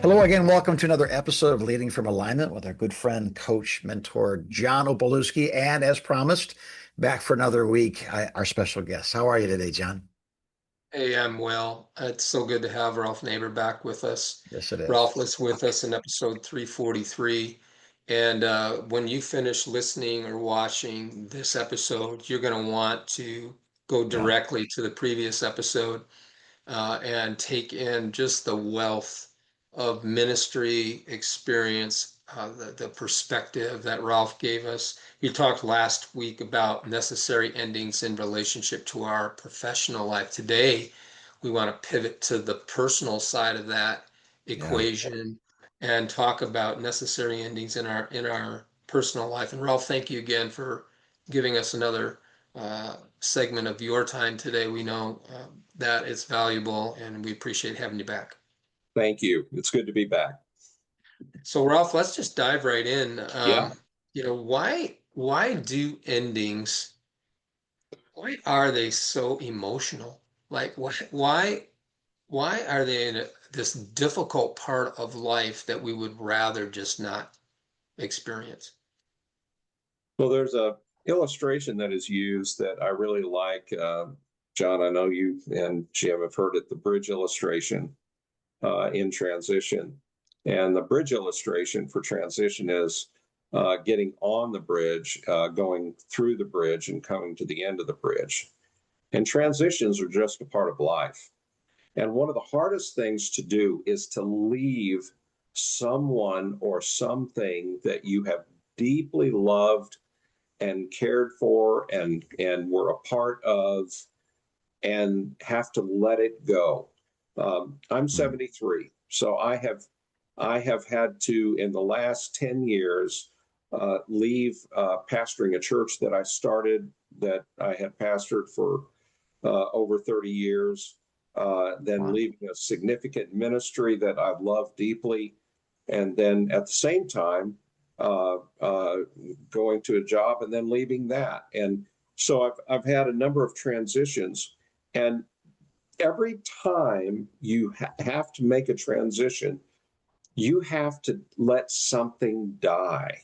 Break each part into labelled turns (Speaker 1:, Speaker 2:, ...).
Speaker 1: Hello again. Welcome to another episode of Leading from Alignment with our good friend, coach, mentor, John Opalewski. And as promised, back for another week, our special guest. How are you today, John?
Speaker 2: Hey, I'm well. It's so good to have Ralph Neighbour back with us.
Speaker 1: Yes, it is.
Speaker 2: Ralph was with us in episode 343. And when you finish listening or watching this episode, you're going to want to go
Speaker 1: Yeah.
Speaker 2: directly to the previous episode and take in just the wealth of ministry experience, the perspective that Ralph gave us. We talked last week about necessary endings in relationship to our professional life. Today, we want to pivot to the personal side of that
Speaker 1: Yeah.
Speaker 2: equation and talk about necessary endings in our personal life. And Ralph, thank you again for giving us another segment of your time today. We know that it's valuable and we appreciate having you back.
Speaker 3: Thank you. It's good to be back.
Speaker 2: So Ralph, let's just dive right in.
Speaker 3: Yeah.
Speaker 2: Why do endings, why are they so emotional? Like why are they in this difficult part of life that we would rather just not experience?
Speaker 3: Well, there's a illustration that is used that I really like. John, I know you and Jim have heard it, the bridge illustration in transition. And the bridge illustration for transition is getting on the bridge, going through the bridge, and coming to the end of the bridge. And transitions are just a part of life. And one of the hardest things to do is to leave someone or something that you have deeply loved and cared for and were a part of, and have to let it go. I'm 73, so I have had to, in the last 10 years, leave pastoring a church that I started, that I had pastored for over 30 years, then
Speaker 1: Wow.
Speaker 3: leaving a significant ministry that I love deeply, and then at the same time going to a job and then leaving that. And so I've had a number of transitions, and every time you have to make a transition, you have to let something die.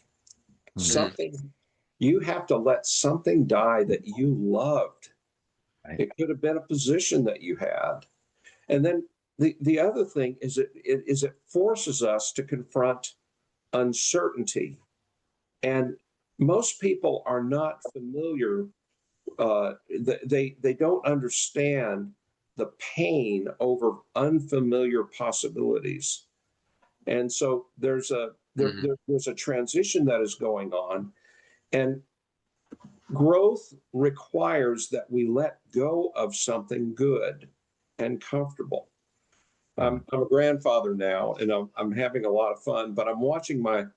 Speaker 1: Mm.
Speaker 2: Mm,
Speaker 3: Something, you have to let something die that you loved.
Speaker 1: Right.
Speaker 3: It could have been a position that you had. And then the other thing is it forces us to confront uncertainty. And most people are not familiar, they don't understand the pain over unfamiliar possibilities. And so
Speaker 2: mhm.
Speaker 3: there's a transition that is going on, and growth requires that we let go of something good and comfortable.
Speaker 1: Mm.
Speaker 3: I'm a grandfather now, and I'm having a lot of fun, but I'm watching my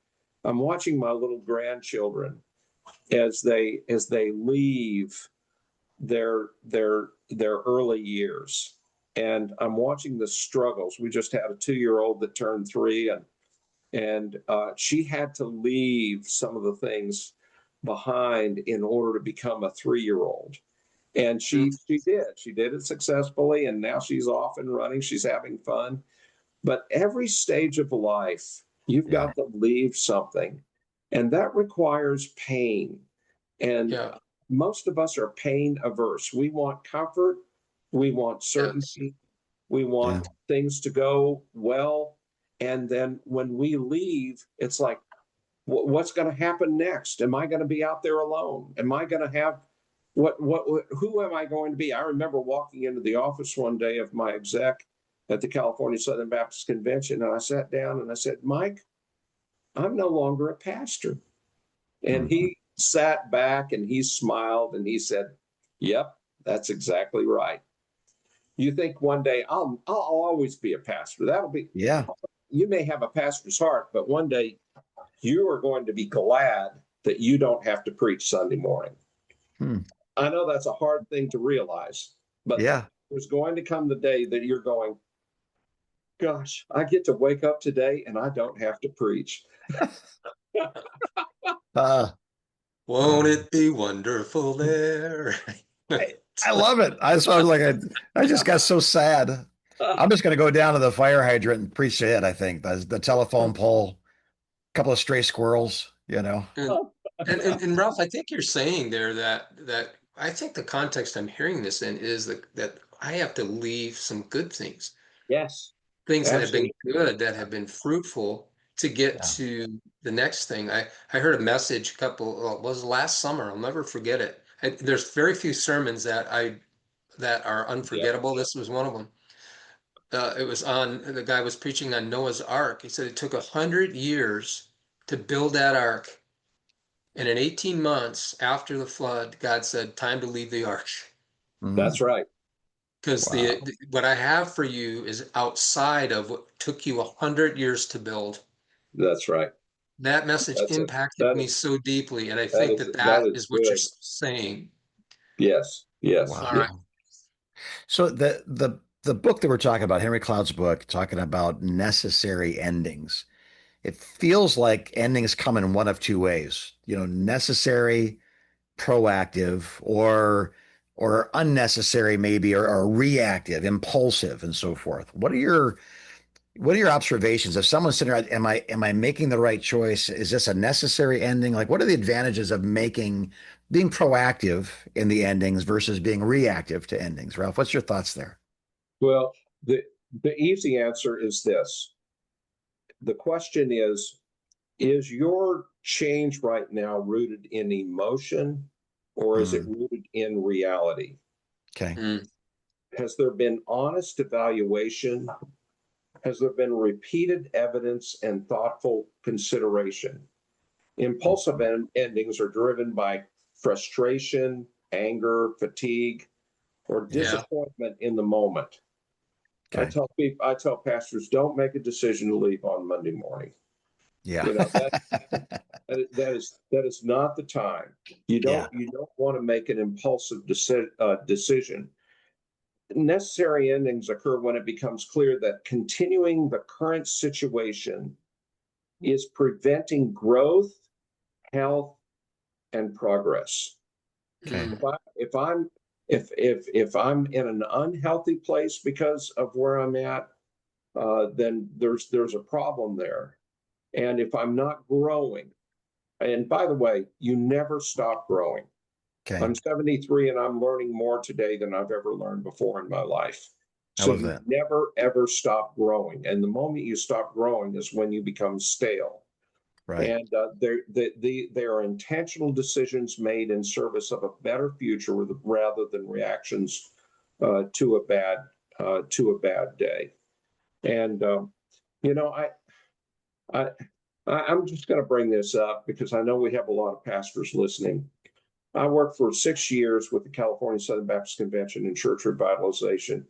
Speaker 3: little grandchildren as they leave their early years, and I'm watching the struggles. We just had a 2-year old that turned 3, and she had to leave some of the things behind in order to become a 3-year old. And
Speaker 2: Mm,
Speaker 3: she did it successfully, and now she's off and running. She's having fun. But every stage of life, you've
Speaker 1: Yeah.
Speaker 3: got to leave something, and that requires pain. And
Speaker 2: yeah,
Speaker 3: most of us are pain averse. We want comfort, we want
Speaker 2: yes.
Speaker 3: certainty, we
Speaker 1: Yeah.
Speaker 3: want things to go well. And then when we leave, it's like, what's going to happen next? Am I going to be out there alone? Am I going to have who am I going to be? I remember walking into the office one day of my exec at the California Southern Baptist Convention, and I sat down and I said, Mike, I'm no longer a pastor. And
Speaker 1: Mm.
Speaker 3: he sat back and he smiled and he said, yep, that's exactly right. You think one day I'll always be a pastor. That'll be,
Speaker 1: Yeah.
Speaker 3: you may have a pastor's heart, but one day you are going to be glad that you don't have to preach Sunday morning.
Speaker 1: Hmm.
Speaker 3: I know that's a hard thing to realize, but
Speaker 1: Yeah.
Speaker 3: there's going to come the day that you're going, gosh, I get to wake up today and I don't have to preach.
Speaker 1: Uh,
Speaker 2: Won't it be wonderful there?
Speaker 1: I, I love it. I was like, I just got so sad. I'm just going to go down to the fire hydrant and preach it. I think the telephone pole, a couple of stray squirrels, you know.
Speaker 2: And, and Ralph, I think you're saying there that I think the context I'm hearing this in is that I have to leave some good things,
Speaker 3: Yes,
Speaker 2: things that have been
Speaker 3: absolutely.
Speaker 2: good, that have been fruitful to get
Speaker 1: Yeah.
Speaker 2: to the next thing. I heard a message a couple, well, it was last summer. I'll never forget it. There's very few sermons that are
Speaker 3: Yeah,
Speaker 2: unforgettable. This was one of them. It was on, the guy was preaching on Noah's Ark. He said it took 100 years to build that ark. And in 18 months after the flood, God said, time to leave the ark.
Speaker 3: that's
Speaker 1: Mm,
Speaker 3: right.
Speaker 2: Because
Speaker 1: wow.
Speaker 2: what I have for you is outside of what took you 100 years to build.
Speaker 3: That's right.
Speaker 2: That message
Speaker 3: That's it.
Speaker 2: impacted
Speaker 3: That
Speaker 2: me
Speaker 3: is
Speaker 2: so deeply. And I
Speaker 3: that
Speaker 2: think
Speaker 3: is
Speaker 2: that
Speaker 3: that
Speaker 2: that
Speaker 3: is
Speaker 2: is what you're
Speaker 3: good.
Speaker 2: saying.
Speaker 3: Yes, yes,
Speaker 1: Wow.
Speaker 2: All right.
Speaker 1: So the book that we're talking about, Henry Cloud's book, talking about necessary endings. It feels like endings come in one of two ways. You know, necessary, proactive, or unnecessary, maybe, or reactive, impulsive, and so forth. What are your observations? If someone's sitting around, am I making the right choice? Is this a necessary ending? Like, what are the advantages of being proactive in the endings versus being reactive to endings? Ralph, what's your thoughts there?
Speaker 3: Well, the easy answer is this. The question is your change right now rooted in emotion or is it
Speaker 1: Mm,
Speaker 3: rooted in reality?
Speaker 1: okay.
Speaker 2: Mm,
Speaker 3: Has there been honest evaluation? Has there been repeated evidence and thoughtful consideration? Impulsive
Speaker 1: Mhm.
Speaker 3: endings are driven by frustration, anger, fatigue, or
Speaker 2: yeah.
Speaker 3: disappointment in the moment.
Speaker 1: Okay.
Speaker 3: I tell pastors, don't make a decision to leave on Monday morning.
Speaker 1: Yeah.
Speaker 3: You know that is not the time.
Speaker 1: Yeah.
Speaker 3: You don't want to make an impulsive decision. Necessary endings occur when it becomes clear that continuing the current situation is preventing growth, health, and progress.
Speaker 1: Okay.
Speaker 2: Mm,
Speaker 3: If I'm if I'm in an unhealthy place because of where I'm at, then there's a problem there. And if I'm not growing, and by the way, you never stop growing.
Speaker 1: Okay.
Speaker 3: I'm 73 and I'm learning more today than I've ever learned before in my life.
Speaker 1: I
Speaker 3: So
Speaker 1: love
Speaker 3: you
Speaker 1: that.
Speaker 3: never ever stop growing. And the moment you stop growing is when you become stale.
Speaker 1: Right.
Speaker 3: And they are intentional decisions made in service of a better future rather than reactions to a bad day. And you know, I I'm just going to bring this up because I know we have a lot of pastors listening. I worked for 6 years with the California Southern Baptist Convention in church revitalization,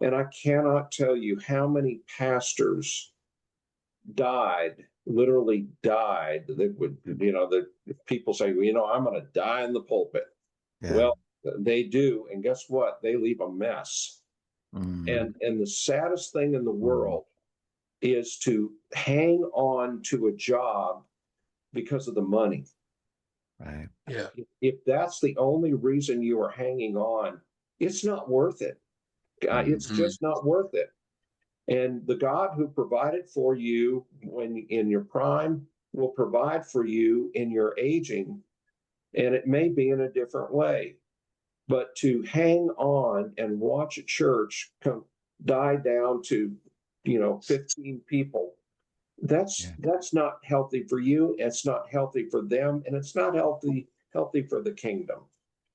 Speaker 3: and I cannot tell you how many pastors died, literally died. That would, the people say, well, I'm going to die in the pulpit.
Speaker 1: Yeah.
Speaker 3: Well, they do, and guess what? They leave a mess.
Speaker 1: Mm,
Speaker 3: And the saddest thing in the
Speaker 1: mm,
Speaker 3: world is to hang on to a job because of the money.
Speaker 1: right.
Speaker 2: yeah.
Speaker 3: If that's the only reason you are hanging on, it's not worth it.
Speaker 1: Mm,
Speaker 3: It's
Speaker 2: Mm,
Speaker 3: just not worth it. And the God who provided for you when in your prime will provide for you in your aging. And it may be in a different way. But to hang on and watch a church die down to, 15 people,
Speaker 1: yeah.
Speaker 3: that's not healthy for you. It's not healthy for them, and it's not healthy for the kingdom.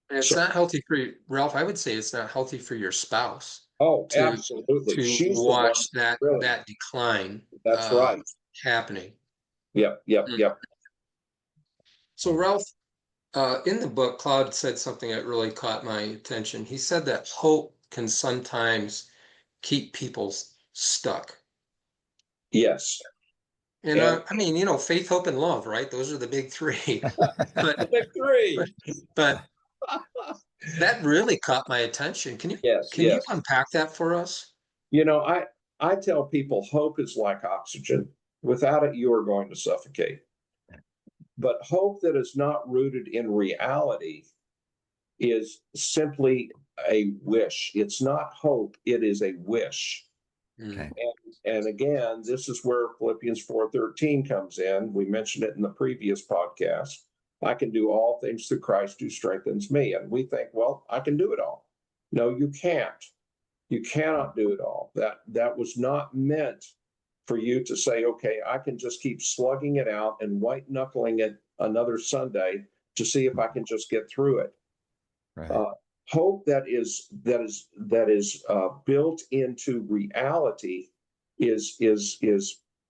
Speaker 2: and it's
Speaker 3: So,
Speaker 2: not healthy for you, Ralph. I would say it's not healthy for your spouse
Speaker 3: oh,
Speaker 2: to
Speaker 3: absolutely.
Speaker 2: to
Speaker 3: She's the one
Speaker 2: watch that
Speaker 3: really.
Speaker 2: that decline
Speaker 3: That's right.
Speaker 2: happening.
Speaker 3: Yep, yep,
Speaker 2: Mm.
Speaker 3: yep.
Speaker 2: So Ralph, in the book, Cloud said something that really caught my attention. He said that hope can sometimes keep people stuck.
Speaker 3: Yes.
Speaker 2: And
Speaker 3: And
Speaker 2: I mean, faith, hope, and love, right? Those are the big three. But
Speaker 3: the big
Speaker 2: but
Speaker 3: three.
Speaker 2: but that really caught my attention. Can you
Speaker 3: Yes,
Speaker 2: can you
Speaker 3: yes.
Speaker 2: unpack that for us?
Speaker 3: You know, I tell people hope is like oxygen. Without it, you are going to suffocate. But hope that is not rooted in reality is simply a wish. It's not hope, it is a wish.
Speaker 2: Mm.
Speaker 1: Okay.
Speaker 3: And again, this is where Philippians 4:13 comes in. We mentioned it in the previous podcast. I can do all things through Christ who strengthens me. And we think, well, I can do it all. No, you can't. You cannot do it all. That was not meant for you to say, okay, I can just keep slugging it out and white knuckling it another Sunday to see if I can just get through it.
Speaker 1: Right.
Speaker 3: Hope that is built into reality is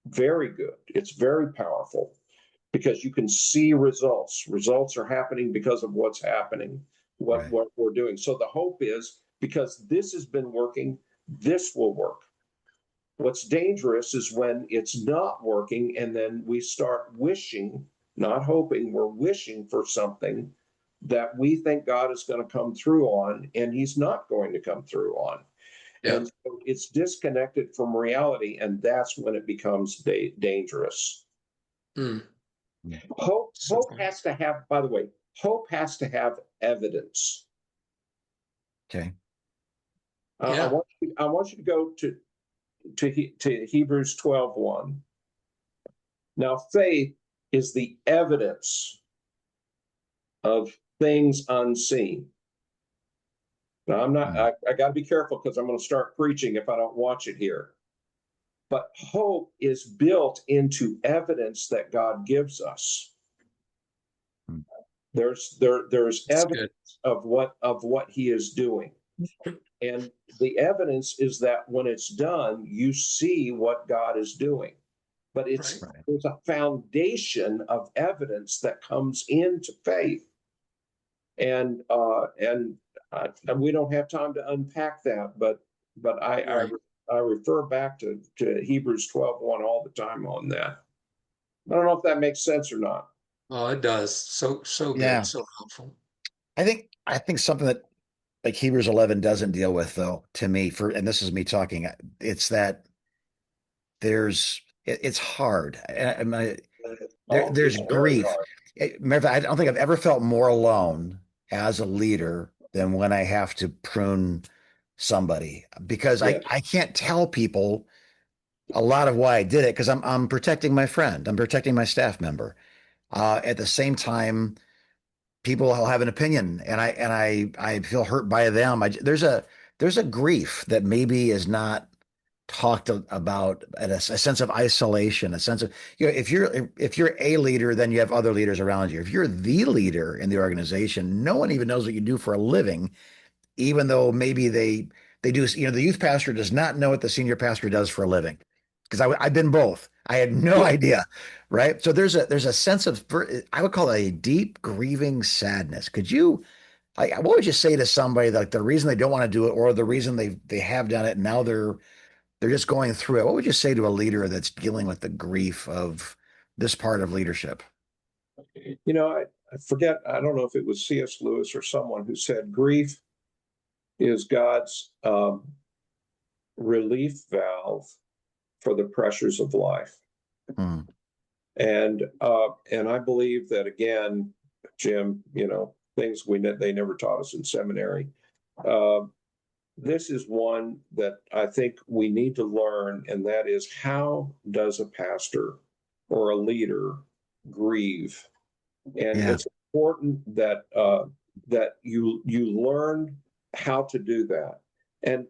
Speaker 3: very good. It's very powerful because you can see results. Results are happening because of what's happening,
Speaker 1: Right.
Speaker 3: what we're doing. So the hope is because this has been working, this will work. What's dangerous is when it's not working and then we start wishing, not hoping, we're wishing for something that we think God is going to come through on, and He's not going to come through on.
Speaker 2: Yeah.
Speaker 3: And so it's disconnected from reality, and that's when it becomes dangerous.
Speaker 2: Mm.
Speaker 3: Hope has to have, by the way, hope has to have evidence.
Speaker 1: Okay.
Speaker 2: Yeah.
Speaker 3: I want you to go to Hebrews 12:1. Now, faith is the evidence of things unseen. Now,
Speaker 1: Mm.
Speaker 3: I got to be careful because I'm going to start preaching if I don't watch it here. But hope is built into evidence that God gives us.
Speaker 1: Mm.
Speaker 3: There's
Speaker 2: That's good.
Speaker 3: evidence of what He is doing. And the evidence is that when it's done, you see what God is doing. But
Speaker 2: Right.
Speaker 1: Right.
Speaker 3: there's a foundation of evidence that comes into faith. And we don't have time to unpack that, but
Speaker 2: Right.
Speaker 3: I refer back to Hebrews 12:1 all the time on that. I don't know if that makes sense or not.
Speaker 2: Oh, it does. So good.
Speaker 1: Yeah.
Speaker 2: So helpful.
Speaker 1: I think something that like Hebrews 11 doesn't deal with though, to me, and this is me talking, it's that it's hard.
Speaker 3: Oh,
Speaker 1: There's
Speaker 3: it's very
Speaker 1: grief.
Speaker 3: hard.
Speaker 1: Matter of fact, I don't think I've ever felt more alone as a leader than when I have to prune somebody because
Speaker 3: Yeah,
Speaker 1: I can't tell people a lot of why I did it because I'm protecting my friend. I'm protecting my staff member. At the same time, people will have an opinion and I feel hurt by them. There's a grief that maybe is not talked about at a sense of isolation, a sense of, if you're a leader, then you have other leaders around you. If you're the leader in the organization, no one even knows what you do for a living, even though maybe they do. The youth pastor does not know what the senior pastor does for a living because I've been both. I had no
Speaker 3: yeah.
Speaker 1: idea, right? So there's a sense of, I would call it a deep grieving sadness. What would you say to somebody like the reason they don't want to do it or the reason they have done it and now they're just going through it? What would you say to a leader that's dealing with the grief of this part of leadership?
Speaker 3: I forget. I don't know if it was C.S. Lewis or someone who said grief is God's relief valve for the pressures of life.
Speaker 1: Hmm.
Speaker 3: And I believe that again, Jim, things they never taught us in seminary. Uh, this is one that I think we need to learn, and that is how does a pastor or a leader grieve? And
Speaker 1: Yeah.
Speaker 3: it's important that you learn how to do that. And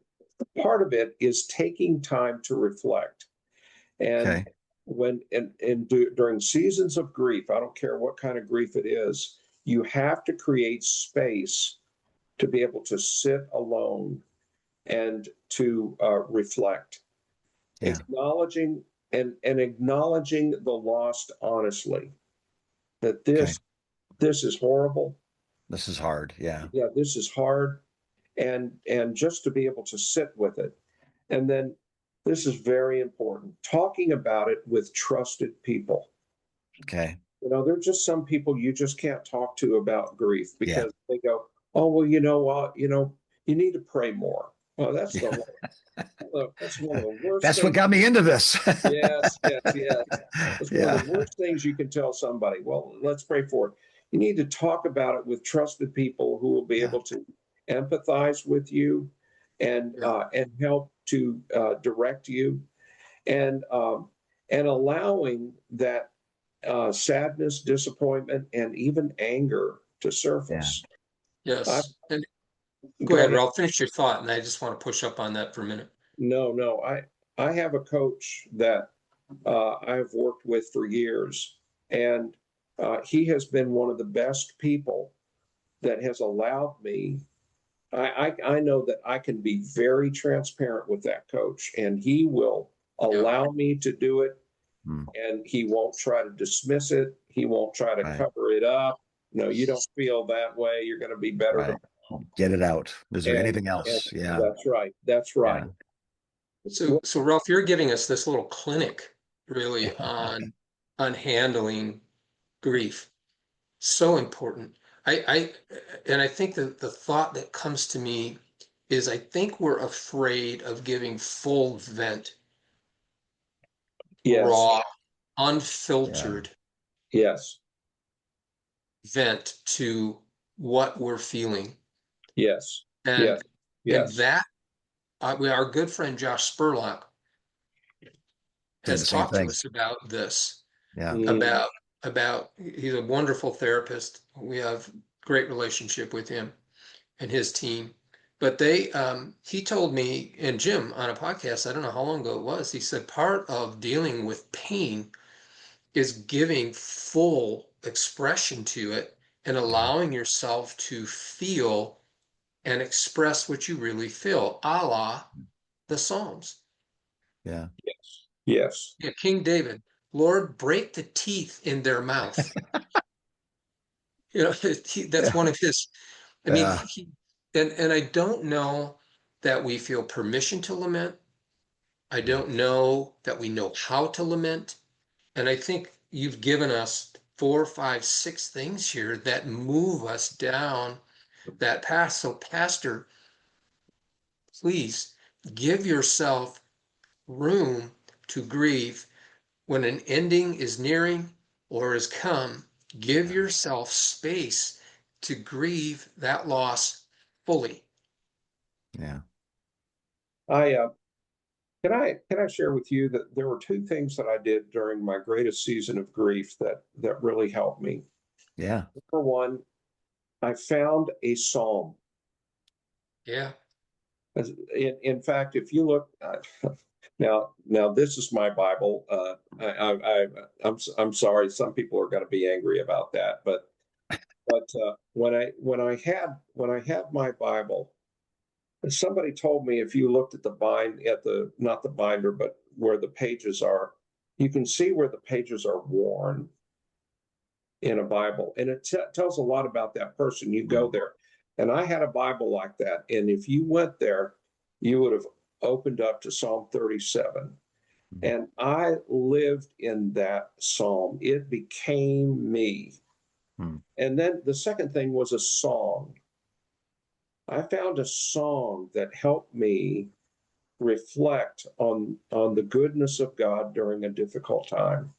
Speaker 3: part of it is taking time to reflect. And
Speaker 1: Okay.
Speaker 3: during seasons of grief, I don't care what kind of grief it is, you have to create space to be able to sit alone and to reflect,
Speaker 1: Yeah.
Speaker 3: acknowledging and acknowledging the lost honestly. That
Speaker 1: Okay.
Speaker 3: this is horrible.
Speaker 1: This is hard. Yeah.
Speaker 3: Yeah, this is hard, and just to be able to sit with it, and then this is very important. Talking about it with trusted people.
Speaker 1: Okay.
Speaker 3: There's just some people you just can't talk to about grief
Speaker 1: Yeah.
Speaker 3: because they go, "Oh, well, you know what? You need to pray more." Well,
Speaker 1: Yeah.
Speaker 3: that's one of the worst
Speaker 1: That's what
Speaker 3: things.
Speaker 1: got me into this.
Speaker 3: Yes, yes, yes. That's one of
Speaker 1: Yeah.
Speaker 3: the worst things you can tell somebody. Well, let's pray for it. You need to talk about it with trusted people who will be
Speaker 1: Yeah.
Speaker 3: able to empathize with you and
Speaker 2: Yeah.
Speaker 3: help to direct you, and allowing that sadness, disappointment, and even anger to
Speaker 1: Yeah.
Speaker 3: surface. I
Speaker 2: Yes. And go
Speaker 3: go
Speaker 2: ahead,
Speaker 3: ahead.
Speaker 2: Ralph, finish your thought. And I just want to push up on that for a minute.
Speaker 3: No. I have a coach that I've worked with for years, and he has been one of the best people that has allowed me. I know that I can be very transparent with that coach, and he will
Speaker 2: Yeah.
Speaker 3: allow me to do it,
Speaker 1: Mm,
Speaker 3: and he won't try to dismiss it. He won't try to
Speaker 1: right.
Speaker 3: cover it up. No, you don't feel that way. You're going to be better
Speaker 1: Right. Get it out. Is there anything
Speaker 3: and
Speaker 1: else? Yeah.
Speaker 3: that's right. That's right.
Speaker 1: Yeah.
Speaker 2: So Ralph, you're giving us this little clinic really on handling grief. So important. And I think that the thought that comes to me is I think we're afraid of giving full vent,
Speaker 3: Yes.
Speaker 2: raw,
Speaker 1: Yeah.
Speaker 2: unfiltered
Speaker 3: Yes.
Speaker 2: vent to what we're feeling.
Speaker 3: Yes. Yes.
Speaker 2: And and
Speaker 3: Yes.
Speaker 2: that our good friend Josh Spurlock
Speaker 1: Saying the
Speaker 2: has
Speaker 1: same
Speaker 2: talked to
Speaker 1: thing.
Speaker 2: us about this,
Speaker 1: Yeah.
Speaker 3: Mm,
Speaker 2: about he's a wonderful therapist. We have great relationship with him and his team. But he told me, and Jim on a podcast, I don't know how long ago it was, he said part of dealing with pain is giving full expression to it and
Speaker 1: Yeah.
Speaker 2: allowing yourself to feel and express what you really feel, a la the Psalms.
Speaker 1: Yeah.
Speaker 3: yes. Yes.
Speaker 2: Yeah, King David, Lord, break the teeth in their mouth. You know, that's
Speaker 1: Yeah.
Speaker 2: one of his. I mean,
Speaker 1: Yeah.
Speaker 2: and I don't know that we feel permission to lament. I
Speaker 1: Yeah.
Speaker 2: don't know that we know how to lament. And I think you've given us 4, 5, 6 things here that move us down that path. So, Pastor, please give yourself room to grieve when an ending is nearing or has come. Give
Speaker 1: Yeah.
Speaker 2: yourself space to grieve that loss fully.
Speaker 1: Yeah.
Speaker 3: I can I share with you that there were two things that I did during my greatest season of grief that really helped me.
Speaker 1: Yeah.
Speaker 3: Number one, I found a psalm.
Speaker 2: Yeah.
Speaker 3: In fact, if you look now this is my Bible. I'm sorry, some people are going to be angry about that, but when I had my Bible, somebody told me if you looked at the bind at the not the binder, but where the pages are, you can see where the pages are worn in a Bible, and it tells a lot about that person. You go
Speaker 1: Mm,
Speaker 3: there, and I had a Bible like that, and if you went there, you would have opened up to Psalm 37,
Speaker 1: mm,
Speaker 3: and I lived in that psalm. It became me.
Speaker 1: mm.
Speaker 3: And then the second thing was a song. I found a song that helped me reflect on the goodness of God during a difficult time.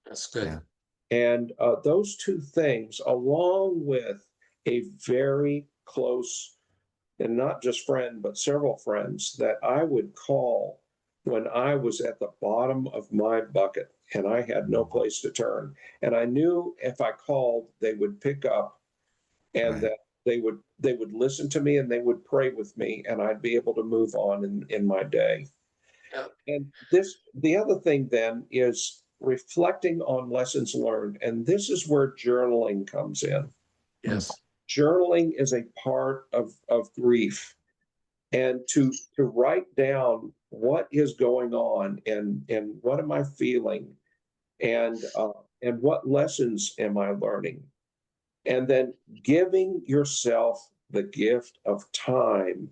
Speaker 2: That's good.
Speaker 1: Yeah.
Speaker 3: And those two things, along with a very close, and not just friend, but several friends that I would call when I was at the bottom of my bucket and I had no
Speaker 1: Mm,
Speaker 3: place to turn. And I knew if I called, they would pick up, and
Speaker 1: right.
Speaker 3: that they would listen to me and they would pray with me, and I'd be able to move on in my day.
Speaker 2: Yeah.
Speaker 3: And the other thing then is reflecting on lessons learned. And this is where journaling comes in.
Speaker 1: Mm,
Speaker 2: Yes.
Speaker 3: Journaling is a part of grief. And to write down what is going on, and what am I feeling, and what lessons am I learning? And then giving yourself the gift of time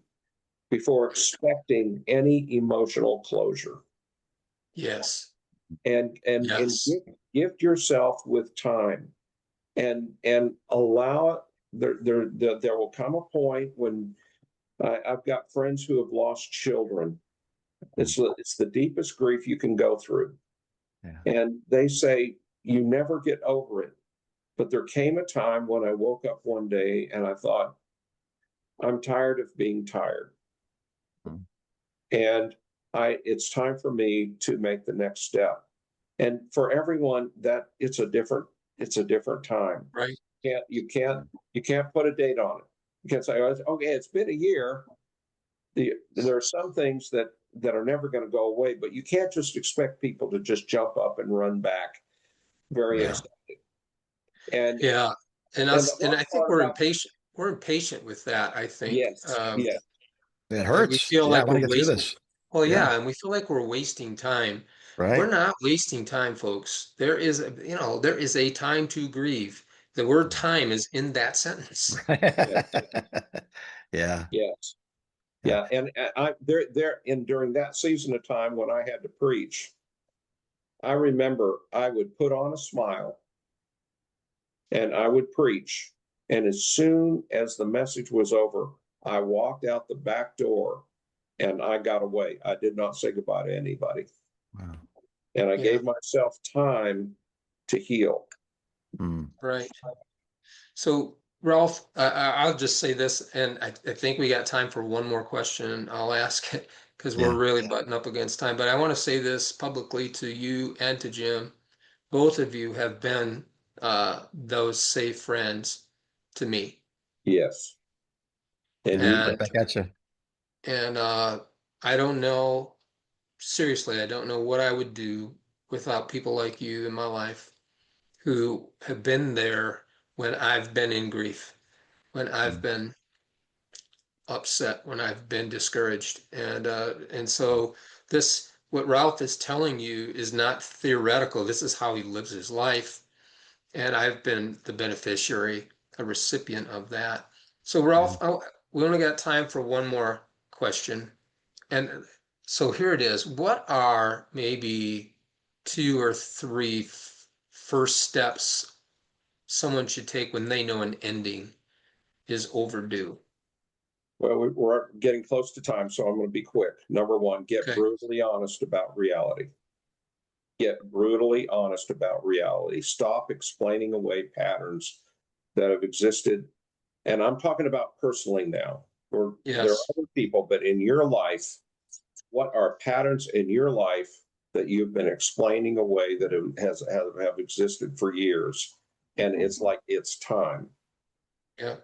Speaker 3: before expecting any emotional closure.
Speaker 2: Yes.
Speaker 3: And
Speaker 2: Yes.
Speaker 3: gift yourself with time, and allow it. There will come a point when I've got friends who have lost children.
Speaker 1: mm.
Speaker 3: It's the deepest grief you can go through,
Speaker 1: Yeah.
Speaker 3: and they say you never get over it. But there came a time when I woke up one day and I thought, I'm tired of being tired.
Speaker 1: Mm,
Speaker 3: And it's time for me to make the next step. And for everyone, that it's a different time.
Speaker 2: Right.
Speaker 3: You can't put a date on it. You can't say, "Oh, okay, it's been a year." There are some things that are never going to go away, but you can't just expect people to just jump up and run back very
Speaker 1: Yeah.
Speaker 3: excited. And
Speaker 2: Yeah.
Speaker 3: and the
Speaker 2: And
Speaker 3: hard
Speaker 2: I think
Speaker 3: part
Speaker 2: we're
Speaker 3: about
Speaker 2: impatient. We're impatient with that, I think.
Speaker 3: yes, yes,
Speaker 1: It
Speaker 2: And we
Speaker 1: hurts.
Speaker 2: feel
Speaker 1: Yeah, I
Speaker 2: like
Speaker 1: want to
Speaker 2: we're
Speaker 1: get through
Speaker 2: wasting.
Speaker 1: this.
Speaker 2: Well,
Speaker 1: Yeah.
Speaker 2: yeah, and we feel like we're wasting time. We're
Speaker 1: Right.
Speaker 2: not wasting time, folks. There is, there is a time to grieve. The word time is in that sentence.
Speaker 1: Right.
Speaker 3: yes,
Speaker 1: Yeah.
Speaker 3: yes.
Speaker 1: Yeah.
Speaker 3: Yeah, and I there and during that season of time when I had to preach, I remember I would put on a smile and I would preach. And as soon as the message was over, I walked out the back door and I got away. I did not say goodbye to anybody.
Speaker 1: Wow.
Speaker 3: And I
Speaker 2: Yeah,
Speaker 3: gave myself time to heal.
Speaker 1: Mm.
Speaker 2: right. So, Ralph, I'll just say this, and I think we got time for one more question. I'll ask it because we're
Speaker 1: Yeah.
Speaker 2: really butting up against time. But I want to say this publicly to you and to Jim. Both of you have been those safe friends to me.
Speaker 3: Yes. And
Speaker 1: Yeah.
Speaker 3: you
Speaker 1: Right
Speaker 2: And
Speaker 1: back at you.
Speaker 2: and I don't know, seriously, I don't know what I would do without people like you in my life who have been there when I've been in grief, when I've
Speaker 1: Mm.
Speaker 2: been upset, when I've been discouraged. And so this what Ralph is telling you is not theoretical. This is how he lives his life. And I've been the beneficiary, a recipient of that. So
Speaker 1: Yeah.
Speaker 2: Ralph, we only got time for one more question. And so here it is. What are maybe two or three first steps someone should take when they know an ending is overdue?
Speaker 3: well, we're getting close to time, so I'm going to be quick. Number one, get
Speaker 2: Okay.
Speaker 3: brutally honest about reality. Get brutally honest about reality. Stop explaining away patterns that have existed. And I'm talking about personally now. There are
Speaker 2: Yes.
Speaker 3: other people, but in your life, what are patterns in your life that you've been explaining away that have existed for years? And it's like it's time.
Speaker 2: Yeah.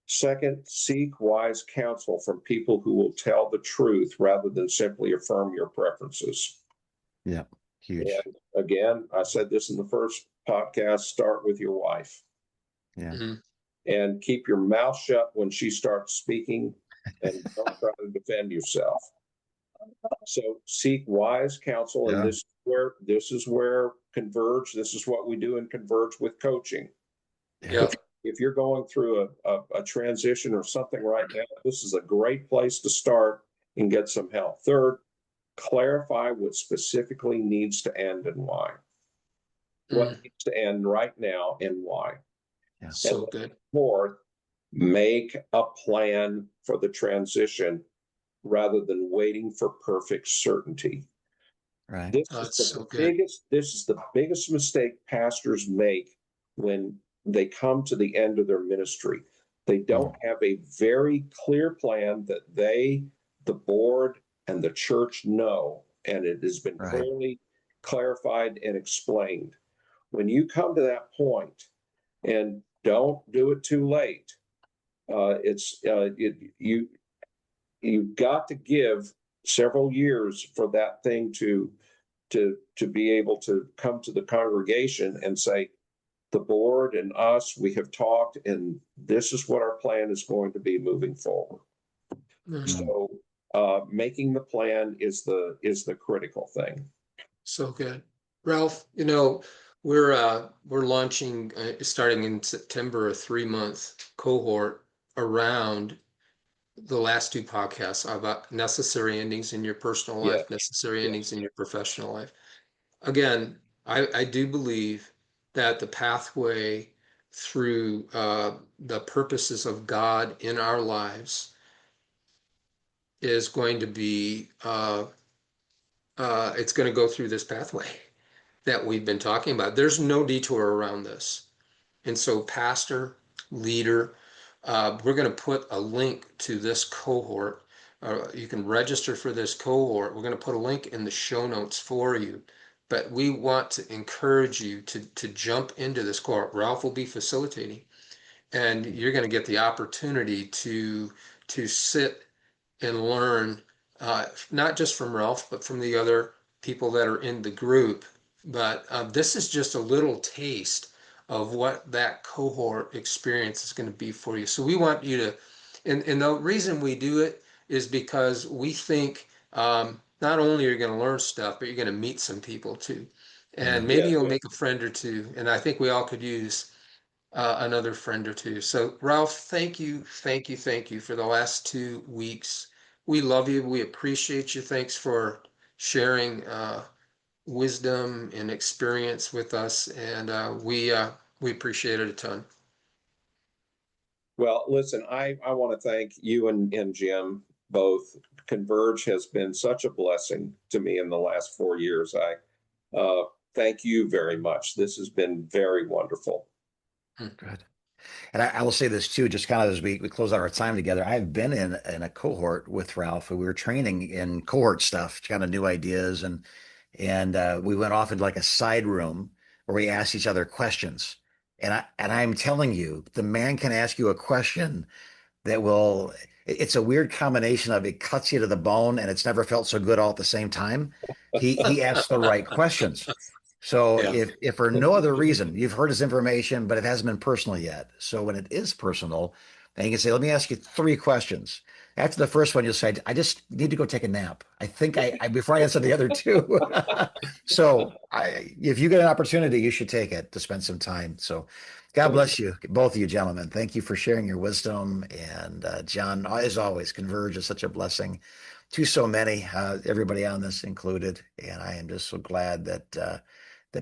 Speaker 3: Second, seek wise counsel from people who will tell the truth rather than simply affirm your preferences.
Speaker 1: Yeah. Huge.
Speaker 3: And again, I said this in the first podcast, start with your wife
Speaker 1: Yeah.
Speaker 2: Mhm.
Speaker 3: and keep your mouth shut when she starts speaking and don't try to defend yourself. So seek wise counsel, and
Speaker 1: Yeah.
Speaker 3: this is where converge. This is what we do in converge with coaching.
Speaker 1: Yeah.
Speaker 2: Yeah.
Speaker 3: If you're going through a transition or something right now, this is a great place to start and get some help. Third, clarify what specifically needs to end and why. What
Speaker 2: Mm.
Speaker 3: needs to end right now and why.
Speaker 1: Yeah.
Speaker 3: And
Speaker 2: So good.
Speaker 3: fourth, make a plan for the transition rather than waiting for perfect certainty.
Speaker 1: Right.
Speaker 2: Oh, that's so good.
Speaker 3: This is the biggest mistake pastors make when they come to the end of their ministry. They
Speaker 1: Mm.
Speaker 3: don't have a very clear plan that the board, and the church know, and it has been
Speaker 1: Right.
Speaker 3: clearly clarified and explained. When you come to that point, and don't do it too late, you've got to give several years for that thing to be able to come to the congregation and say, the board and us, we have talked, and this is what our plan is going to be moving forward.
Speaker 2: Mm.
Speaker 1: Mm.
Speaker 3: So making the plan is the critical thing.
Speaker 2: So good. Ralph, we're launching starting in September a 3-month cohort around the last two podcasts about necessary endings in your personal
Speaker 3: Yeah,
Speaker 2: life, necessary endings
Speaker 3: yes,
Speaker 2: in your professional life. Again, I do believe that the pathway through the purposes of God in our lives is going to be it's going to go through this pathway that we've been talking about. There's no detour around this. And so, pastor, leader, we're going to put a link to this cohort you can register for this cohort. We're going to put a link in the show notes for you. But we want to encourage you to jump into this cohort. Ralph will be facilitating, and you're going to get the opportunity to sit and learn, not just from Ralph, but from the other people that are in the group. But this is just a little taste of what that cohort experience is going to be for you. So we want you to, and the reason we do it is because we think not only are you going to learn stuff, but you're going to meet some people too. And
Speaker 1: Amen.
Speaker 2: maybe
Speaker 3: Yeah.
Speaker 2: you'll make a friend or two. And I think we all could use another friend or two. So, Ralph, thank you, thank you, thank you for the last 2 weeks. We love you. We appreciate you. Thanks for sharing wisdom and experience with us, and we appreciate it a ton.
Speaker 3: Well, listen, I want to thank you and Jim both. Converge has been such a blessing to me in the last 4 years. Thank you very much. This has been very wonderful.
Speaker 1: Good. And I will say this too, just kind of as we close out our time together. I've been in a cohort with Ralph, and we were training in cohort stuff, kind of new ideas, and we went off into like a side room where we asked each other questions. And I'm telling you, the man can ask you a question that will. It's a weird combination of it cuts you to the bone, and it's never felt so good all at the same time. He asks the right questions. So
Speaker 2: Yeah.
Speaker 1: if for no other reason, you've heard his information, but it hasn't been personal yet. So when it is personal, then you can say, let me ask you 3 questions. After the first one, you'll say, I just need to go take a nap. I think I before I answer the other two. So if you get an opportunity, you should take it to spend some time. So God bless you, both of you gentlemen. Thank you for sharing your wisdom. And John, as always, Converge is such a blessing to so many, everybody on this included. And I am just so glad that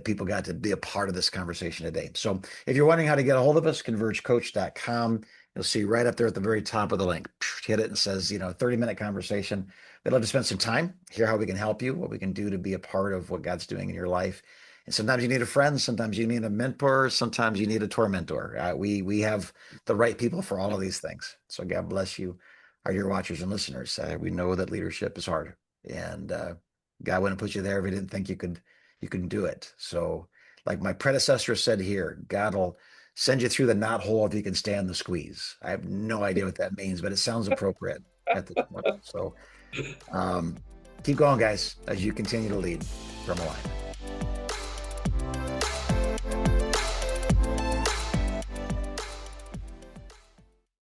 Speaker 1: people got to be a part of this conversation today. So if you're wondering how to get a hold of us, convergecoach.com. You'll see right up there at the very top of the link. Hit it and says, 30-minute conversation. We'd love to spend some time, hear how we can help you, what we can do to be a part of what God's doing in your life. And sometimes you need a friend, sometimes you need a mentor, sometimes you need a tormentor. We have the right people for all of these things. So God bless you, our dear watchers and listeners. We know that leadership is hard, and God wouldn't put you there if He didn't think you can do it. So, like my predecessor said here, God will send you through the knot hole if you can stand the squeeze. I have no idea what that means, but it sounds appropriate at this point. So, um, keep going, guys, as you continue to lead from alignment.